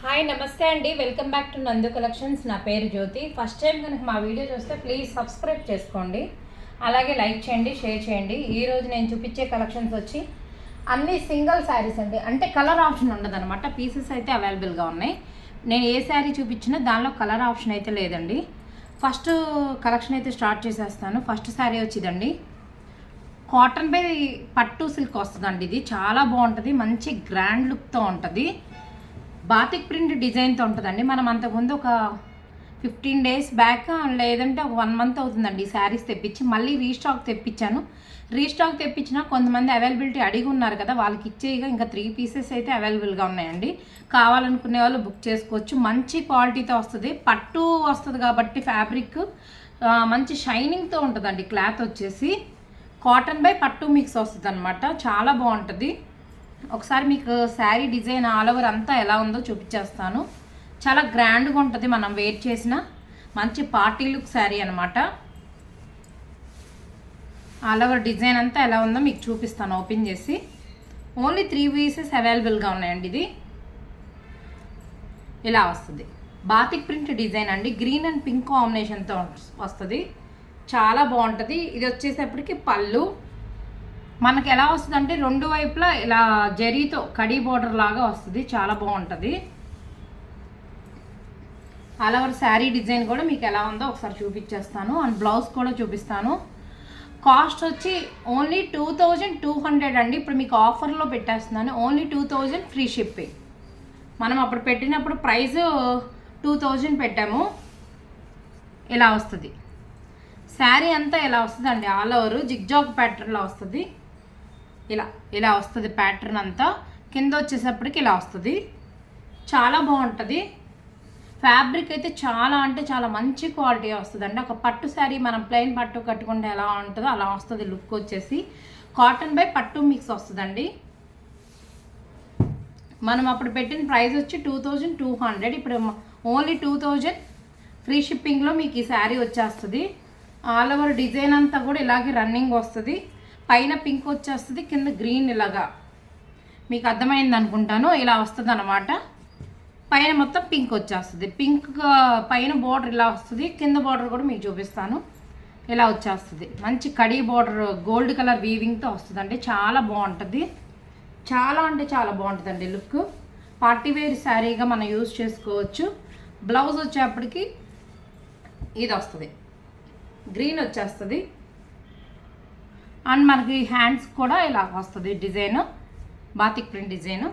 Hi నమస్తే అండి, welcome back to నందు కలెక్షన్స్. నా పేరు జ్యోతి. ఫస్ట్ టైం కనుక మా వీడియో చూస్తే ప్లీజ్ సబ్స్క్రైబ్ చేసుకోండి, అలాగే లైక్ చేయండి, షేర్ చేయండి. ఈరోజు నేను చూపించే కలెక్షన్స్ వచ్చి అన్ని సింగిల్ శారీస్ అండి, అంటే కలర్ ఆప్షన్ ఉండదు అనమాట. పీసెస్ అయితే అవైలబుల్గా ఉన్నాయి. నేను ఏ శారీ చూపించినా దానిలో కలర్ ఆప్షన్ అయితే లేదండి. ఫస్ట్ కలెక్షన్ అయితే స్టార్ట్ చేసేస్తాను. ఫస్ట్ శారీ వచ్చిందండి, కాటన్ పై పట్టు సిల్క్ వస్తుందండి. ఇది చాలా బాగుంటుంది, మంచి గ్రాండ్ లుక్తో ఉంటుంది. బాతిక్ ప్రింట్ డిజైన్తో ఉంటుందండి. మనం అంతకుముందు ఒక 15 days బ్యాక్ లేదంటే ఒక 1 month అవుతుందండి ఈ శారీస్ తెప్పించి. మళ్ళీ రీస్టాక్ తెప్పించాను. రీస్టాక్ తెప్పించిన కొంతమంది అవైలబిలిటీ అడిగి ఉన్నారు కదా, వాళ్ళకి ఇచ్చేయగా ఇంకా 3 pieces అయితే అవైలబుల్గా ఉన్నాయండి. కావాలనుకునే వాళ్ళు బుక్ చేసుకోవచ్చు. మంచి క్వాలిటీతో వస్తుంది, పట్టు వస్తుంది కాబట్టి ఫ్యాబ్రిక్ మంచి షైనింగ్తో ఉంటుందండి. క్లాత్ వచ్చేసి కాటన్ బై పట్టు మిక్స్ వస్తుంది అనమాట. చాలా బాగుంటుంది. ఒకసారి మీకు శారీ డిజైన్ ఆల్ ఓవర్ అంతా ఎలా ఉందో చూపించేస్తాను. చాలా గ్రాండ్గా ఉంటుంది, మనం వేర్ చేసిన మంచి పార్టీ లుక్ శారీ అనమాట. ఆల్ ఓవర్ డిజైన్ అంతా ఎలా ఉందో మీకు చూపిస్తాను ఓపెన్ చేసి. ఓన్లీ 3 pieces అవైలబుల్గా ఉన్నాయండి. ఇది ఇలా వస్తుంది, బాతిక్ ప్రింట్ డిజైన్ అండి. గ్రీన్ అండ్ పింక్ కాంబినేషన్తో వస్తుంది, చాలా బాగుంటుంది. ఇది వచ్చేసేపటికి పళ్ళు మనకి ఎలా వస్తుంది అంటే 2 వైపులా ఇలా జరీతో కడీ బోర్డర్ లాగా వస్తుంది, చాలా బాగుంటుంది. ఆల్ ఓవర్ శారీ డిజైన్ కూడా మీకు ఎలా ఉందో ఒకసారి చూపించేస్తాను. అండ్ బ్లౌజ్ కూడా చూపిస్తాను. కాస్ట్ వచ్చి ఓన్లీ 2200 అండి. ఇప్పుడు మీకు ఆఫర్లో పెట్టేస్తున్నాను. Only 2000 free shipping. మనం అప్పుడు పెట్టినప్పుడు ప్రైస్ 2000 పెట్టాము. ఇలా వస్తుంది శారీ అంతా, ఎలా వస్తుంది అండి. ఆల్ ఓవర్ జిగ్జాగ్ ప్యాటర్న్లో వస్తుంది. ఇలా వస్తుంది ప్యాటర్న్ అంతా. కింద వచ్చేసప్పటికి ఇలా వస్తుంది, చాలా బాగుంటుంది. ఫ్యాబ్రిక్ అయితే చాలా అంటే చాలా మంచి క్వాలిటీ వస్తుందండి. ఒక పట్టు శారీ మనం ప్లెయిన్ పట్టు కట్టుకుంటే ఎలా ఉంటుందో అలా వస్తుంది లుక్ వచ్చేసి. కాటన్ బై పట్టు మిక్స్ వస్తుందండి. మనం అప్పుడు పెట్టిన ప్రైస్ వచ్చి 2200. ఇప్పుడు ఓన్లీ 2000 ఫ్రీ షిప్పింగ్లో మీకు ఈ శారీ వచ్చేస్తుంది. ఆల్ ఓవర్ డిజైన్ అంతా కూడా ఇలాగే రన్నింగ్ వస్తుంది. పైన పింక్ వచ్చేస్తుంది, కింద గ్రీన్. ఇలాగా మీకు అర్థమైంది అనుకుంటాను. ఇలా వస్తుంది అనమాట. పైన మొత్తం పింక్ వచ్చేస్తుంది. పింక్ పైన బోర్డర్ ఇలా వస్తుంది, కింద బోర్డర్ కూడా మీకు చూపిస్తాను. ఇలా వచ్చేస్తుంది, మంచి కడీ బోర్డర్ గోల్డ్ కలర్ వీవింగ్తో వస్తుందండి. చాలా బాగుంటుంది, చాలా అంటే చాలా బాగుంటుందండి లుక్. పార్టీవేర్ శారీగా మనం యూజ్ చేసుకోవచ్చు. బ్లౌజ్ వచ్చేప్పటికి ఇది వస్తుంది, గ్రీన్ వచ్చేస్తుంది. అండ్ మనకి హ్యాండ్స్ కూడా ఇలా వస్తుంది design, batik print design.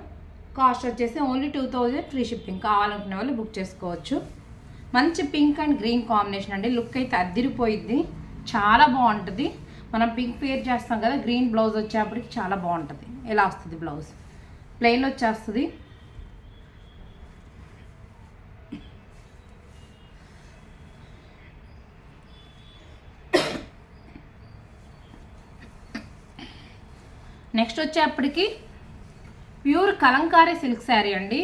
Cost వచ్చేసి ఓన్లీ 2000 ఫ్రీ షిప్పింగ్. కావాలనుకునే వాళ్ళు బుక్ చేసుకోవచ్చు. మంచి పింక్ అండ్ గ్రీన్ కాంబినేషన్ అండి. లుక్ అయితే అద్దిరిపోయిద్ది, చాలా బాగుంటుంది. మనం పింక్ వేర్ చేస్తాం కదా, గ్రీన్ బ్లౌజ్ వచ్చేప్పటికి చాలా బాగుంటుంది. ఇలా వస్తుంది బ్లౌజ్, ప్లెయిన్ వచ్చేస్తుంది. నెక్స్ట్ వచ్చేప్పటికి ప్యూర్ కలంకారీ సిల్క్ శారీ అండి.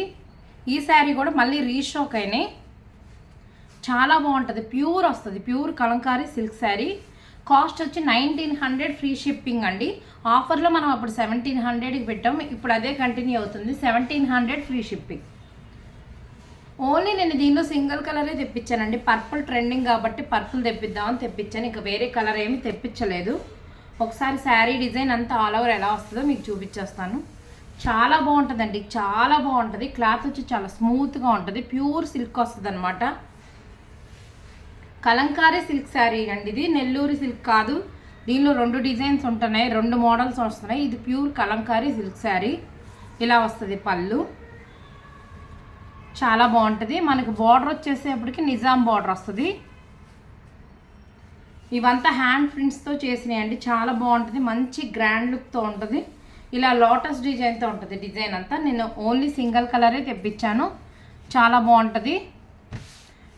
ఈ శారీ కూడా మళ్ళీ రీస్టాక్ అయినాయి, చాలా బాగుంటుంది. ప్యూర్ వస్తుంది, pure Kalamkari silk sari. Cost వచ్చి 1900 ఫ్రీ షిప్పింగ్ అండి. ఆఫర్లో మనం అప్పుడు 1700కి పెట్టాము, ఇప్పుడు అదే కంటిన్యూ అవుతుంది. 1700 ఫ్రీ షిప్పింగ్. ఓన్లీ నేను దీనిలో సింగిల్ కలరే తెప్పించానండి. పర్పుల్ ట్రెండింగ్ కాబట్టి పర్పుల్ తెప్పిద్దామని తెప్పించాను, ఇంకా వేరే కలర్ ఏమి తెప్పించలేదు. ఒకసారి శారీ డిజైన్ అంతా ఆల్ ఓవర్ ఎలా వస్తుందో మీకు చూపించేస్తాను. చాలా బాగుంటుందండి, చాలా బాగుంటుంది. క్లాత్ వచ్చి చాలా స్మూత్గా ఉంటుంది, ప్యూర్ సిల్క్ వస్తుంది అనమాట. కలంకారీ సిల్క్ శారీ అండి ఇది, నెల్లూరు సిల్క్ కాదు. దీనిలో 2 డిజైన్స్ ఉంటున్నాయి, 2 మోడల్స్ వస్తున్నాయి. ఇది ప్యూర్ కలంకారీ సిల్క్ శారీ. ఇలా వస్తుంది పళ్ళు, చాలా బాగుంటుంది. మనకి బార్డర్ వచ్చేసేపటికి నిజాం బార్డర్ వస్తుంది. ఇవంతా హ్యాండ్ ప్రింట్స్తో చేసినాయి అండి, చాలా బాగుంటుంది. మంచి గ్రాండ్ లుక్తో ఉంటుంది. ఇలా లోటస్ డిజైన్తో ఉంటుంది డిజైన్ అంతా. నేను ఓన్లీ సింగిల్ కలరే తెప్పించాను, చాలా బాగుంటుంది.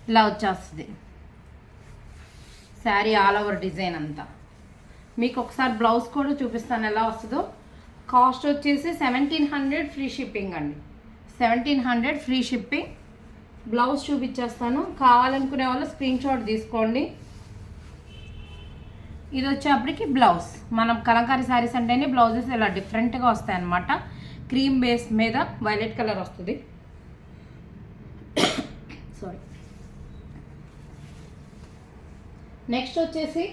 ఇలా వచ్చేస్తుంది శారీ ఆల్ ఓవర్ డిజైన్ అంతా. మీకు ఒకసారి బ్లౌజ్ కూడా చూపిస్తాను ఎలా వస్తుందో. కాస్ట్ వచ్చేసి 1700 ఫ్రీ షిప్పింగ్ అండి. 1700 ఫ్రీ షిప్పింగ్. బ్లౌజ్ చూపించేస్తాను, కావాలనుకునే వాళ్ళు స్క్రీన్ షాట్ తీసుకోండి. ఇది వచ్చేప్పటికి బ్లౌజ్. మనం కలంకారీ శారీస్ అంటేనే బ్లౌజెస్ ఇలా డిఫరెంట్గా వస్తాయి అన్నమాట. క్రీమ్ బేస్ మీద వైలెట్ కలర్ వస్తుంది. సారీ. నెక్స్ట్ వచ్చేసి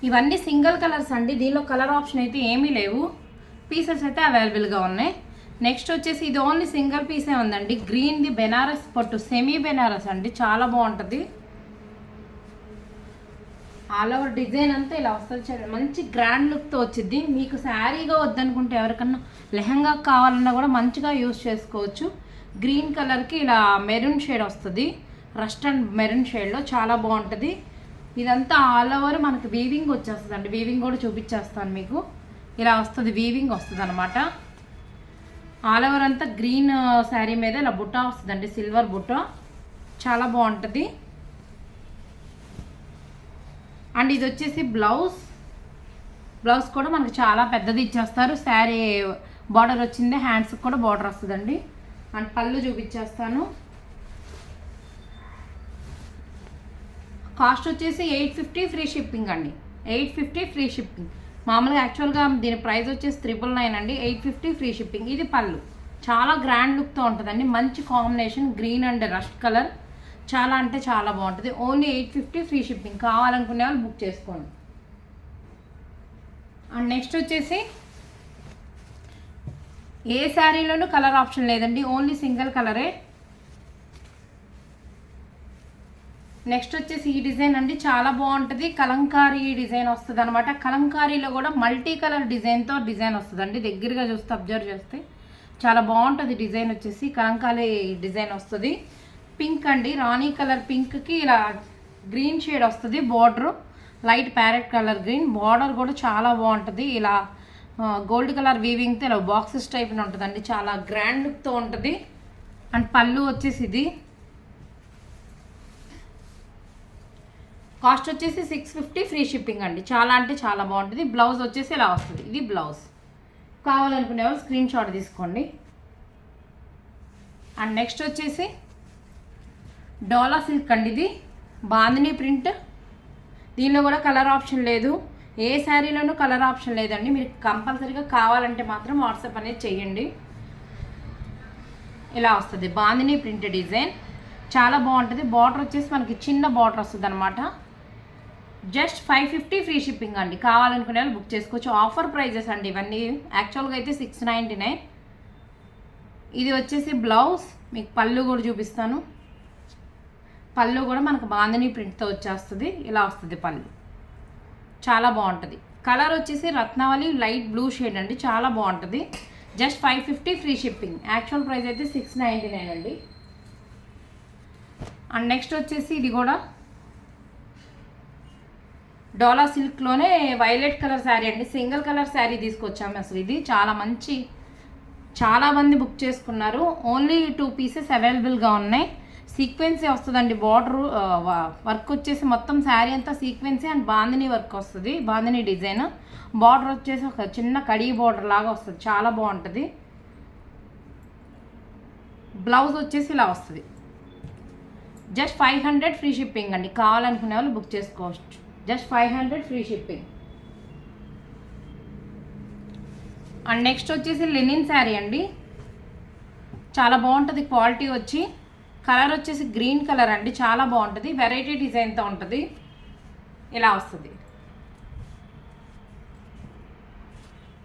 ఇవన్నీ సింగిల్ కలర్స్ అండి, దీనిలో కలర్ ఆప్షన్ అయితే ఏమీ లేవు, పీసెస్ అయితే అవైలబుల్గా ఉన్నాయి. నెక్స్ట్ వచ్చేసి ఇది ఓన్లీ సింగిల్ పీసే ఉందండి, గ్రీన్ది బెనారస్ పట్టు, సెమీ బెనారస్ అండి, చాలా బాగుంటుంది. ఆల్ ఓవర్ డిజైన్ అంతా ఇలా వస్తుంది, మంచి గ్రాండ్ లుక్తో వచ్చింది. మీకు శారీగా వద్దనుకుంటే ఎవరికన్నా లెహంగా కావాలన్నా కూడా మంచిగా యూస్ చేసుకోవచ్చు. గ్రీన్ కలర్కి ఇలా మెరూన్ షేడ్ వస్తుంది, రస్ట్ అండ్ మెరూన్ షేడ్లో చాలా బాగుంటుంది. ఇదంతా ఆల్ ఓవర్ మనకి వీవింగ్ వచ్చేస్తుంది అండి, వీవింగ్ కూడా చూపించేస్తాను మీకు. ఇలా వస్తుంది, వీవింగ్ వస్తుంది అనమాట. ఆల్ ఓవర్ అంతా గ్రీన్ శారీ మీద ఇలా బుట్ట వస్తుందండి, సిల్వర్ బుట్ట, చాలా బాగుంటుంది. అండ్ ఇది వచ్చేసి బ్లౌజ్ కూడా మనకు చాలా పెద్దది ఇచ్చేస్తారు. శారీ బార్డర్ వచ్చింది, హ్యాండ్స్కి కూడా బార్డర్ వస్తుందండి. అండ్ పళ్ళు చూపించేస్తాను. కాస్ట్ వచ్చేసి 850 ఫ్రీ షిప్పింగ్ అండి, 850 ఫ్రీ షిప్పింగ్. మామూలుగా యాక్చువల్గా దీని ప్రైస్ వచ్చేసి 999 అండి, 850 ఫ్రీ షిప్పింగ్. ఇది పళ్ళు, చాలా గ్రాండ్ లుక్తో ఉంటుందండి, మంచి combination green and rust colour, చాలా అంటే చాలా బాగుంటుంది. Only 850 free shipping. కావాలనుకునే వాళ్ళు బుక్ చేసుకోండి. అండ్ నెక్స్ట్ వచ్చేసి ఏ శారీలోనూ కలర్ ఆప్షన్ లేదండి, ఓన్లీ సింగిల్ కలరే. నెక్స్ట్ వచ్చేసి ఈ డిజైన్ అండి, చాలా బాగుంటుంది, కలంకారీ డిజైన్ వస్తుంది అనమాట. కలంకారీలో కూడా మల్టీ కలర్ డిజైన్తో డిజైన్ వస్తుందండి, దగ్గరగా చూస్తే అబ్జర్వ్ చేస్తే చాలా బాగుంటుంది. డిజైన్ వచ్చేసి కలంకారీ డిజైన్ వస్తుంది. పింక్ అండి, రాణి కలర్ పింక్కి ఇలా గ్రీన్ షేడ్ వస్తుంది, border light parrot colour green, border కూడా చాలా బాగుంటుంది. ఇలా గోల్డ్ కలర్ వీవింగ్తో ఇలా బాక్సెస్ టైప్లో ఉంటుందండి, చాలా గ్రాండ్ లుక్తో ఉంటుంది. అండ్ పళ్ళు వచ్చేసి ఇది కాస్ట్ వచ్చేసి 650 ఫ్రీ షిప్పింగ్ అండి, చాలా అంటే చాలా బాగుంటుంది. బ్లౌజ్ వచ్చేసి ఇలా వస్తుంది, ఇది బ్లౌజ్. కావాలనుకునే వాళ్ళు స్క్రీన్ షాట్ తీసుకోండి. అండ్ నెక్స్ట్ వచ్చేసి డోలా సిల్క్ అండి, ఇది బాందినీ ప్రింట్, దీనిలో కూడా కలర్ ఆప్షన్ లేదు, ఏ శారీలోనూ కలర్ ఆప్షన్ లేదండి. మీరు కంపల్సరీగా కావాలంటే మాత్రం వాట్సాప్ అనేది చేయండి. ఇలా వస్తుంది బాందినీ ప్రింట్ డిజైన్, చాలా బాగుంటుంది. బార్డర్ వచ్చేసి మనకి చిన్న బార్డర్ వస్తుంది అనమాట. జస్ట్ 550 ఫ్రీ షిప్పింగ్ అండి, కావాలనుకునే వాళ్ళు బుక్ చేసుకోవచ్చు. ఆఫర్ ప్రైజెస్ అండి ఇవన్నీ, యాక్చువల్గా అయితే 699. ఇది వచ్చేసి బ్లౌజ్, మీకు పళ్ళు కూడా చూపిస్తాను. పళ్ళు కూడా మనకు బాందినీ ప్రింట్తో వచ్చేస్తుంది, ఇలా వస్తుంది పళ్ళు, చాలా బాగుంటుంది. కలర్ వచ్చేసి రత్నావళి లైట్ బ్లూ షేడ్ అండి, చాలా బాగుంటుంది. Just 550 free shipping, actual price అయితే 699 అండి. అండ్ నెక్స్ట్ వచ్చేసి ఇది కూడా డోలా సిల్క్లోనే వైలెట్ కలర్ శారీ అండి, సింగిల్ కలర్ శారీ తీసుకొచ్చాము. అసలు ఇది చాలా మంది బుక్ చేసుకున్నారు, ఓన్లీ 2 పీసెస్ అవైలబుల్గా ఉన్నాయి. సీక్వెన్సీ వస్తుందండి, బార్డర్ వర్క్ వచ్చేసి మొత్తం శారీ అంతా సీక్వెన్సీ అండ్ బాందినీ వర్క్ వస్తుంది, బాందినీ డిజైన్. బార్డర్ వచ్చేసి ఒక చిన్న కడీ బార్డర్ లాగా వస్తుంది, చాలా బాగుంటుంది. బ్లౌజ్ వచ్చేసి ఇలా వస్తుంది. జస్ట్ 500 ఫ్రీ షిప్పింగ్ అండి, కావాలనుకునే వాళ్ళు బుక్ చేసుకోవచ్చు. Just 500 free shipping. And next వచ్చేసి లెనిన్ శారీ అండి, చాలా బాగుంటుంది. క్వాలిటీ వచ్చి కలర్ వచ్చేసి గ్రీన్ కలర్ అండి, చాలా బాగుంటుంది. వెరైటీ డిజైన్తో ఉంటుంది, ఇలా వస్తుంది.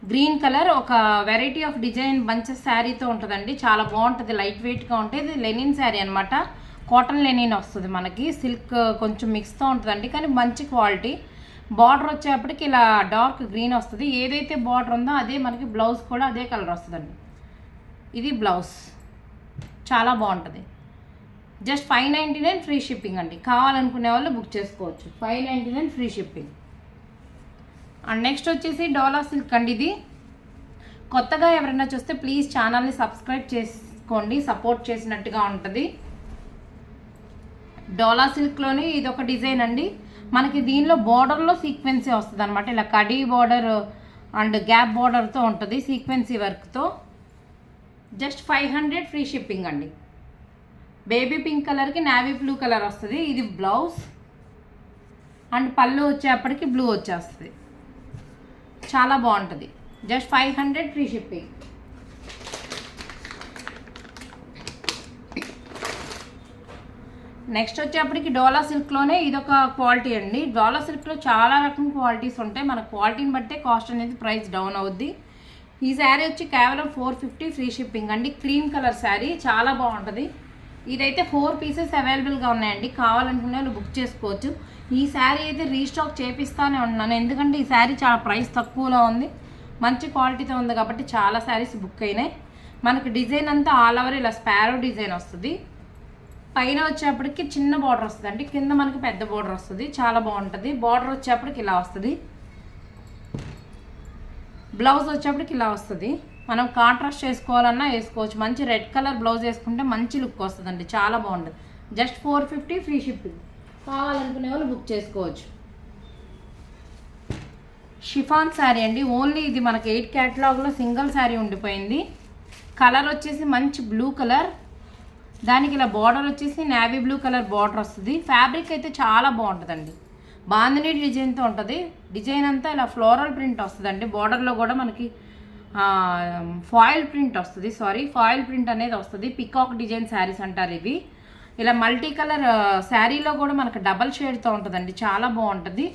గ్రీన్ కలర్ ఒక వెరైటీ ఆఫ్ డిజైన్ బంచెస్ శారీతో ఉంటుందండి, చాలా బాగుంటుంది. లైట్ వెయిట్గా ఉంటుంది. ఇది లెనిన్ శారీ అనమాట, కాటన్ లెనిన్ వస్తుంది మనకి, సిల్క్ కొంచెం మిక్స్తో ఉంటుందండి, కానీ మంచి క్వాలిటీ. బార్డర్ వచ్చేప్పటికి ఇలా డార్క్ గ్రీన్ వస్తుంది, ఏదైతే బార్డర్ ఉందో అదే మనకి బ్లౌజ్ కూడా అదే కలర్ వస్తుందండి. ఇది బ్లౌజ్, చాలా బాగుంటుంది. జస్ట్ 599 ఫ్రీ షిప్పింగ్ అండి, కావాలనుకునే వాళ్ళు బుక్ చేసుకోవచ్చు. 599 ఫ్రీ షిప్పింగ్. అండ్ నెక్స్ట్ వచ్చేసి డోలా సిల్క్ అండి, ఇది కొత్తగా ఎవరైనా చూస్తే ప్లీజ్ ఛానల్ని సబ్స్క్రైబ్ చేసుకోండి, సపోర్ట్ చేసినట్టుగా ఉంటుంది. డోలా సిల్క్లోని ఇది ఒక డిజైన్ అండి, మనకి దీనిలో బార్డర్లో సీక్వెన్సీ వస్తుంది అనమాట, ఇలా కడీ బార్డర్ అండ్ గ్యాప్ బార్డర్తో ఉంటుంది, సీక్వెన్సీ వర్క్తో. జస్ట్ 500 ఫ్రీ షిప్పింగ్ అండి. బేబీ పింక్ కలర్కి నావీ బ్లూ కలర్ వస్తుంది, ఇది బ్లౌజ్. అండ్ పళ్ళు వచ్చేప్పటికి బ్లూ వచ్చేస్తుంది, చాలా బాగుంటుంది. Just 500 free shipping. నెక్స్ట్ వచ్చేప్పటికి డోలా సిల్క్లోనే ఇదొక క్వాలిటీ అండి. డోలా సిల్క్లో చాలా రకం క్వాలిటీస్ ఉంటాయి. మన క్వాలిటీని బట్టే కాస్ట్ అనేది ప్రైస్ డౌన్ అవుద్ది. ఈ శారీ వచ్చి కేవలం 450 ఫ్రీ షిప్పింగ్ అండి. క్రీమ్ కలర్ శారీ చాలా బాగుంటుంది. ఇదైతే 4 పీసెస్ అవైలబుల్గా ఉన్నాయండి. కావాలనుకునే వాళ్ళు బుక్ చేసుకోవచ్చు. ఈ శారీ అయితే రీస్టాక్ చేపిస్తానే ఉన్నాను, ఎందుకంటే ఈ శారీ చాలా ప్రైస్ తక్కువలో ఉంది, మంచి క్వాలిటీతో ఉంది కాబట్టి చాలా శారీస్ బుక్ అయినాయి. మనకి డిజైన్ అంతా ఆల్ ఓవర్ ఇలా స్పారో డిజైన్ వస్తుంది. పైన వచ్చేప్పటికి చిన్న బార్డర్ వస్తుంది అండి, కింద మనకి పెద్ద బార్డర్ వస్తుంది, చాలా బాగుంటుంది. బార్డర్ వచ్చేప్పటికి ఇలా వస్తుంది, బ్లౌజ్ వచ్చేప్పటికి ఇలా వస్తుంది. మనం కాంట్రాస్ట్ చేసుకోవాలన్నా వేసుకోవచ్చు. మంచి రెడ్ కలర్ బ్లౌజ్ వేసుకుంటే మంచి లుక్ వస్తుందండి, చాలా బాగుంటుంది. Just 450 free shipping. కావాలనుకునే వాళ్ళు బుక్ చేసుకోవచ్చు. షిఫాన్ శారీ అండి. ఓన్లీ ఇది మనకి 8 క్యాటలాగ్లో సింగిల్ శారీ ఉండిపోయింది. కలర్ వచ్చేసి మంచి బ్లూ కలర్, దానికి ఇలా బార్డర్ వచ్చేసి నేవీ బ్లూ కలర్ బార్డర్ వస్తుంది. ఫ్యాబ్రిక్ అయితే చాలా బాగుంటుందండి, బాందిని డిజైన్తో ఉంటుంది. డిజైన్ అంతా ఇలా ఫ్లోరల్ ప్రింట్ వస్తుందండి. బార్డర్లో కూడా మనకి ఫాయిల్ ప్రింట్ వస్తుంది, ఫాయిల్ ప్రింట్ అనేది వస్తుంది. పికాక్ డిజైన్ శారీస్ అంటారు ఇవి. ఇలా మల్టీ కలర్ శారీలో కూడా మనకు డబల్ షేడ్తో ఉంటుందండి, చాలా బాగుంటుంది.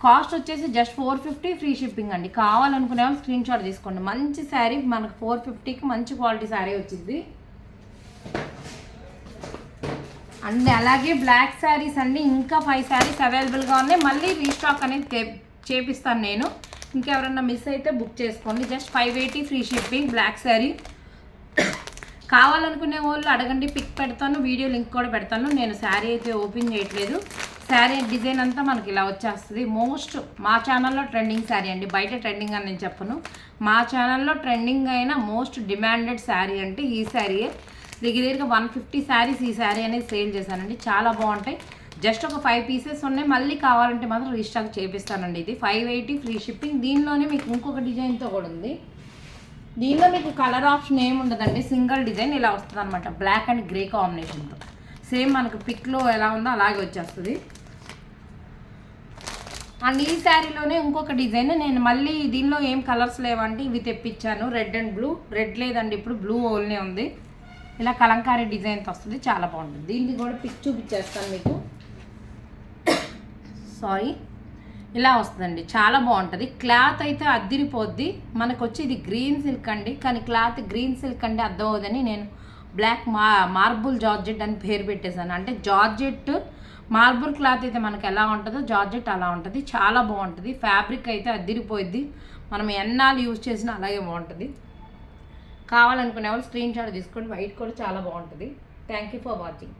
కాస్ట్ వచ్చేసి జస్ట్ 450 ఫ్రీ షిప్పింగ్ అండి. కావాలనుకునే వాళ్ళు స్క్రీన్ షాట్ తీసుకోండి. మంచి శారీ మనకు 450కి మంచి క్వాలిటీ శారీ వచ్చింది. అండ్ అలాగే బ్లాక్ శారీస్ అండి, ఇంకా 5 శారీస్ అవైలబుల్గా ఉన్నాయి. మళ్ళీ రీస్టాక్ అనేది చేపిస్తాను నేను. ఇంకెవరన్నా మిస్ అయితే బుక్ చేసుకోండి. Just 580 free shipping black sari. కావాలనుకునే వాళ్ళు అడగండి, పిక్ పెడతాను, వీడియో లింక్ కూడా పెడతాను. నేను శారీ అయితే ఓపెన్ చేయట్లేదు. శారీ డిజైన్ అంతా మనకి ఇలా వచ్చేస్తుంది. మోస్ట్ మా ఛానల్లో ట్రెండింగ్ శారీ అండి, బయట ట్రెండింగ్ అని నేను చెప్పను. మా ఛానల్లో ట్రెండింగ్ అయిన మోస్ట్ డిమాండెడ్ శారీ అంటే ఈ శారీయే. దగ్గరగా 150 శారీస్ ఈ శారీ అనేది సేల్ చేశానండి, చాలా బాగుంటాయి. జస్ట్ ఒక 5 పీసెస్ ఉన్నాయి, మళ్ళీ కావాలంటే మాత్రం రీస్టాక్ చేపిస్తానండి. ఇది 580 ఫ్రీ షిప్పింగ్. దీనిలోనే మీకు ఇంకొక డిజైన్తో కూడా ఉంది. దీనిలో మీకు కలర్ ఆప్షన్ ఏమి ఉండదండి, సింగిల్ డిజైన్ ఇలా వస్తుంది అనమాట, బ్లాక్ అండ్ గ్రే కాంబినేషన్తో. సేమ్ మనకు పిక్లో ఎలా ఉందో అలాగే వచ్చేస్తుంది. అండ్ ఈ శారీలోనే ఇంకొక డిజైన్, నేను మళ్ళీ దీనిలో ఏం కలర్స్ లేవండి, ఇవి తెప్పించాను. Red and blue. రెడ్ లేదండి ఇప్పుడు, బ్లూ ఓన్లీ ఉంది. ఇలా కలంకారీ డిజైన్తో వస్తుంది, చాలా బాగుంటుంది. దీన్ని కూడా పిక్ చూపించేస్తాను మీకు. ఇలా వస్తుందండి, చాలా బాగుంటుంది. క్లాత్ అయితే అద్దిరిపోద్ది. మనకు వచ్చి ఇది గ్రీన్ సిల్క్ అండి, కానీ క్లాత్ గ్రీన్ సిల్క్ అంటే అర్థం అవుదని నేను బ్లాక్ మార్బుల్ జార్జెట్ అని పేరు పెట్టేశాను. అంటే జార్జెట్ మార్బుల్ క్లాత్ అయితే మనకు ఎలా ఉంటుందో జార్జెట్ అలా ఉంటుంది, చాలా బాగుంటుంది. ఫ్యాబ్రిక్ అయితే అద్దిరిపోయిద్ది, మనం ఎన్నాళ్ళు యూజ్ చేసినా అలాగే బాగుంటుంది. కావాలనుకునే వాళ్ళు స్క్రీన్ షాట్ తీసుకోండి. వైట్ కూడా చాలా బాగుంటుంది. Thank you for watching.